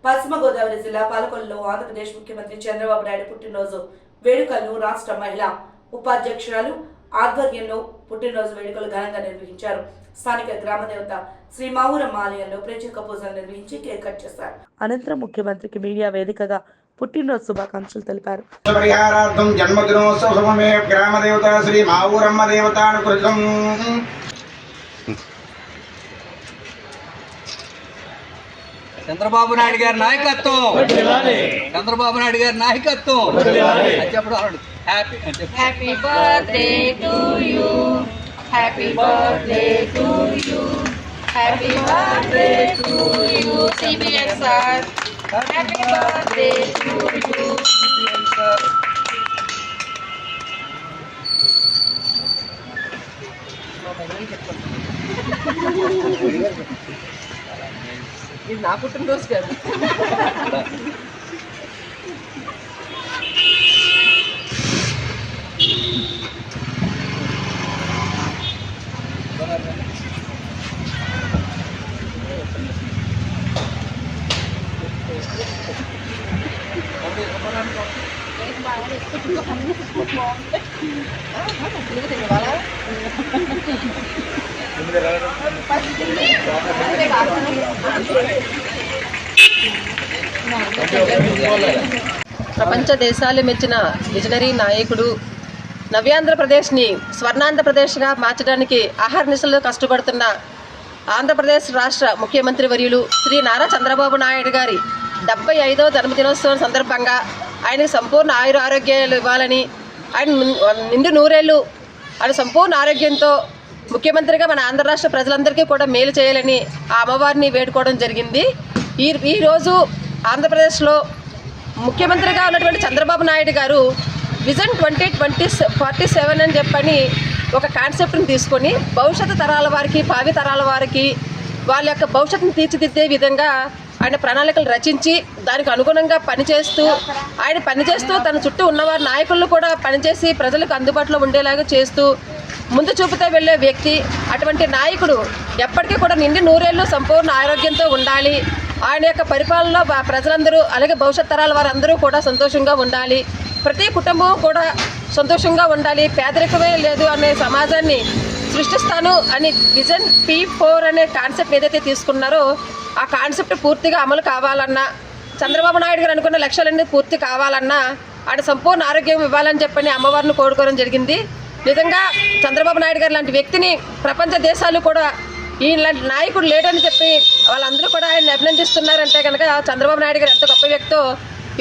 పశ్చిమ గోదావరి జిల్లా పాలకొల్లులో ఆంధ్రప్రదేశ్ ముఖ్యమంత్రి చంద్రబాబు నాయుడు పుట్టినరోజు వేడుకలను రాష్ట్ర మహిళా ఉపాధ్యక్షురాలు ఆధ్వర్యంలో పుట్టినరోజు వేడుకలు ఘనంగా నిర్వహించారు. స్థానిక గ్రామదేవత శ్రీ మావురమ్మ ఆలయంలో ప్రత్యేక పూజలు నిర్వహించి కేక్ కట్ చేశారు. అనంతరం ముఖ్యమంత్రికి మీడియా వేదికగా పుట్టినరోజు శుభాకాంక్షలు తెలిపారు. పరిహారార్థం జన్మదినోత్సవ సమమే గ్రామదేవత శ్రీ మావురమ్మ దేవతానుకృతం చంద్రబాబు నాయుడు గారి నాయకత్వం, చంద్రబాబు నాయుడు గారి నాయకత్వం. Happy birthday to you, happy birthday to you, happy birthday to you CBSR, happy birthday to you. ఇది నా పుట్టినరోజు కాదు. ప్రపంచ దేశాలు మెచ్చిన విజనరీ నాయకుడు, నవ్యాంధ్రప్రదేశ్ని స్వర్ణాంధ్రప్రదేశ్గా మార్చడానికి అహర్నిశలు కష్టపడుతున్న ఆంధ్రప్రదేశ్ రాష్ట్ర ముఖ్యమంత్రి వర్యులు శ్రీ నారా చంద్రబాబు నాయుడు గారి 75వ జన్మదినోత్సవం సందర్భంగా ఆయనకు సంపూర్ణ ఆరోగ్యాలు ఇవ్వాలని, ఆయన నిండు నూరేళ్ళు ఆయన సంపూర్ణ ఆరోగ్యంతో ముఖ్యమంత్రిగా మన ఆంధ్ర రాష్ట్ర ప్రజలందరికీ కూడా మేలు చేయాలని ఆ అమ్మవారిని వేడుకోవడం జరిగింది. ఈరోజు ఆంధ్రప్రదేశ్లో ముఖ్యమంత్రిగా ఉన్నటువంటి చంద్రబాబు నాయుడు గారు విజన్ 2047 అని చెప్పని ఒక కాన్సెప్ట్ని తీసుకొని భవిష్యత్తు తరాల వారికి, భావి తరాల వారికి వాళ్ళ యొక్క భవిష్యత్తును తీర్చిదిద్దే విధంగా ఆయన ప్రణాళికలు రచించి దానికి అనుగుణంగా పనిచేస్తూ తన చుట్టూ ఉన్నవారి నాయకులను కూడా పనిచేసి ప్రజలకు అందుబాటులో ఉండేలాగా చేస్తూ ముందు చూపుతూ వెళ్ళే వ్యక్తి. అటువంటి నాయకుడు ఎప్పటికీ కూడా నిండి నూరేళ్ళు సంపూర్ణ ఆరోగ్యంతో ఉండాలి. ఆయన యొక్క పరిపాలనలో ప్రజలందరూ అలాగే భవిష్యత్ తరాల వారందరూ కూడా సంతోషంగా ఉండాలి. ప్రతి కుటుంబం కూడా సంతోషంగా ఉండాలి. పేదరికమే లేదు అనే సమాజాన్ని సృష్టిస్తాను అని విజన్ P4 అనే కాన్సెప్ట్ ఏదైతే తీసుకున్నారో ఆ కాన్సెప్ట్ పూర్తిగా అమలు కావాలన్నా, చంద్రబాబు నాయుడు గారు అనుకున్న లక్ష్యాలన్నీ పూర్తి కావాలన్నా ఆయన సంపూర్ణ ఆరోగ్యం ఇవ్వాలని చెప్పని అమ్మవారిని కోరుకోవడం జరిగింది. నిజంగా చంద్రబాబు నాయుడు గారు లాంటి వ్యక్తిని ప్రపంచ దేశాలు కూడా ఇలాంటి నాయకుడు లేడని చెప్పి వాళ్ళందరూ కూడా ఆయన అభినందిస్తున్నారంటే కనుక చంద్రబాబు నాయుడు గారు ఎంత గొప్ప వ్యక్తో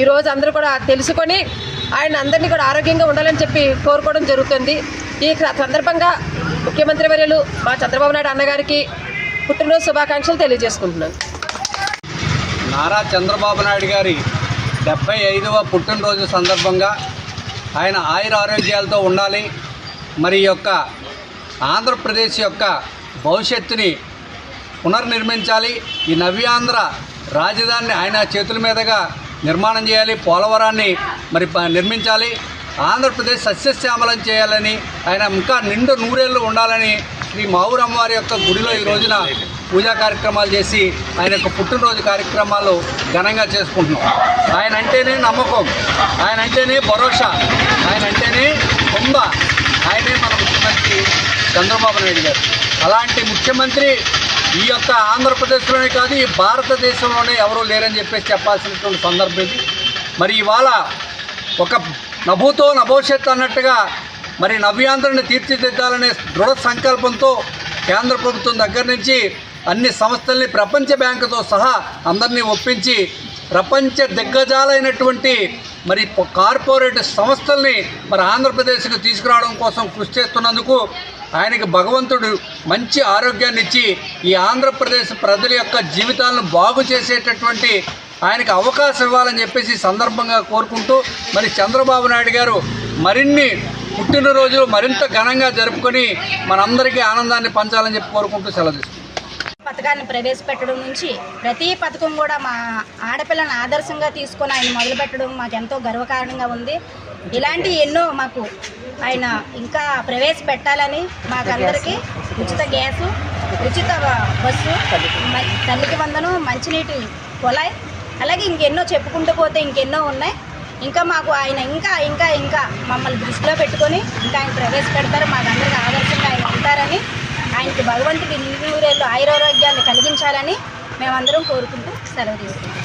ఈరోజు అందరూ కూడా తెలుసుకొని ఆయన అందరినీ కూడా ఆరోగ్యంగా ఉండాలని చెప్పి కోరుకోవడం జరుగుతుంది. ఈ సందర్భంగా ముఖ్యమంత్రి వర్యులు మా చంద్రబాబు నాయుడు అన్నగారికి పుట్టినరోజు శుభాకాంక్షలు తెలియజేసుకుంటున్నాను. నారా చంద్రబాబు నాయుడు గారి 75వ పుట్టినరోజు సందర్భంగా ఆయన ఆయుర ఆరోగ్యాలతో ఉండాలి. మరి యొక్క ఆంధ్రప్రదేశ్ యొక్క భవిష్యత్తుని పునర్నిర్మించాలి. ఈ నవ్యాంధ్ర రాజధానిని ఆయన చేతుల మీదుగా నిర్మాణం చేయాలి. పోలవరాన్ని మరి నిర్మించాలి. ఆంధ్రప్రదేశ్ సస్యశ్యామలం చేయాలని, ఆయన ఇంకా నిండు నూరేళ్ళు ఉండాలని శ్రీ మావురమ్మ వారి యొక్క గుడిలో ఈ రోజున పూజా కార్యక్రమాలు చేసి ఆయన యొక్క పుట్టినరోజు కార్యక్రమాలు ఘనంగా చేసుకుంటున్నాం. ఆయన అంటేనే నమ్మకం, ఆయన అంటేనే భరోసా, ఆయన అంటేనే బొమ్మ, ఆయనే మన ముఖ్యమంత్రి చంద్రబాబు నాయుడు గారు. అలాంటి ముఖ్యమంత్రి ఈ యొక్క ఆంధ్రప్రదేశ్లోనే కాదు ఈ భారతదేశంలోనే ఎవరూ లేరని చెప్పేసి చెప్పాల్సినటువంటి సందర్భం ఇది. మరి ఇవాళ ఒక నభూతో నభవిష్యత్ అన్నట్టుగా మరి నవ్యాంధ్రని తీర్చిదిద్దాలనే దృఢ సంకల్పంతో కేంద్ర ప్రభుత్వం దగ్గర నుంచి అన్ని సంస్థల్ని ప్రపంచ బ్యాంకుతో సహా అందరినీ ఒప్పించి ప్రపంచ దిగ్గజాలైనటువంటి మరి కార్పొరేట్ సంస్థల్ని మరి ఆంధ్రప్రదేశ్కు తీసుకురావడం కోసం కృషి చేస్తున్నందుకు ఆయనకి భగవంతుడు మంచి ఆరోగ్యాన్ని ఇచ్చి ఈ ఆంధ్రప్రదేశ్ ప్రజల యొక్క జీవితాలను బాగు చేసేటటువంటి ఆయనకు అవకాశం ఇవ్వాలని చెప్పేసి సందర్భంగా కోరుకుంటూ మరి చంద్రబాబు నాయుడు గారు మరిన్ని పుట్టినరోజులు మరింత ఘనంగా జరుపుకొని మనందరికీ ఆనందాన్ని పంచాలని చెప్పి కోరుకుంటూ సెలవు తీసుకుంటాం. పథకాన్ని ప్రవేశపెట్టడం నుంచి ప్రతి పథకం కూడా మా ఆడపిల్లని ఆదర్శంగా తీసుకొని ఆయన మొదలుపెట్టడం మాకు ఎంతో గర్వకారణంగా ఉంది. ఇలాంటి ఎన్నో మాకు ఆయన ఇంకా ప్రవేశపెట్టాలని మాకందరికీ ఉచిత గ్యాసు, ఉచిత బస్సు, తల్లికి వందనం, మంచినీటి కుళాయి, అలాగే ఇంకెన్నో చెప్పుకుంటూ పోతే ఇంకెన్నో ఉన్నాయి. ఇంకా మాకు ఆయన ఇంకా ఇంకా ఇంకా మమ్మల్ని దృష్టిలో పెట్టుకొని ఇంకా ఆయన ప్రవేశపెడతారు, మాకందరికీ ఆదర్శంగా ఆయన ఉంటారని, ఆయనకి భగవంతుడి 100 ఏళ్ళు ఆయురారోగ్యాన్ని కలిగించాలని మేమందరం కోరుకుంటూ సెలవు తీసుకుంటాం.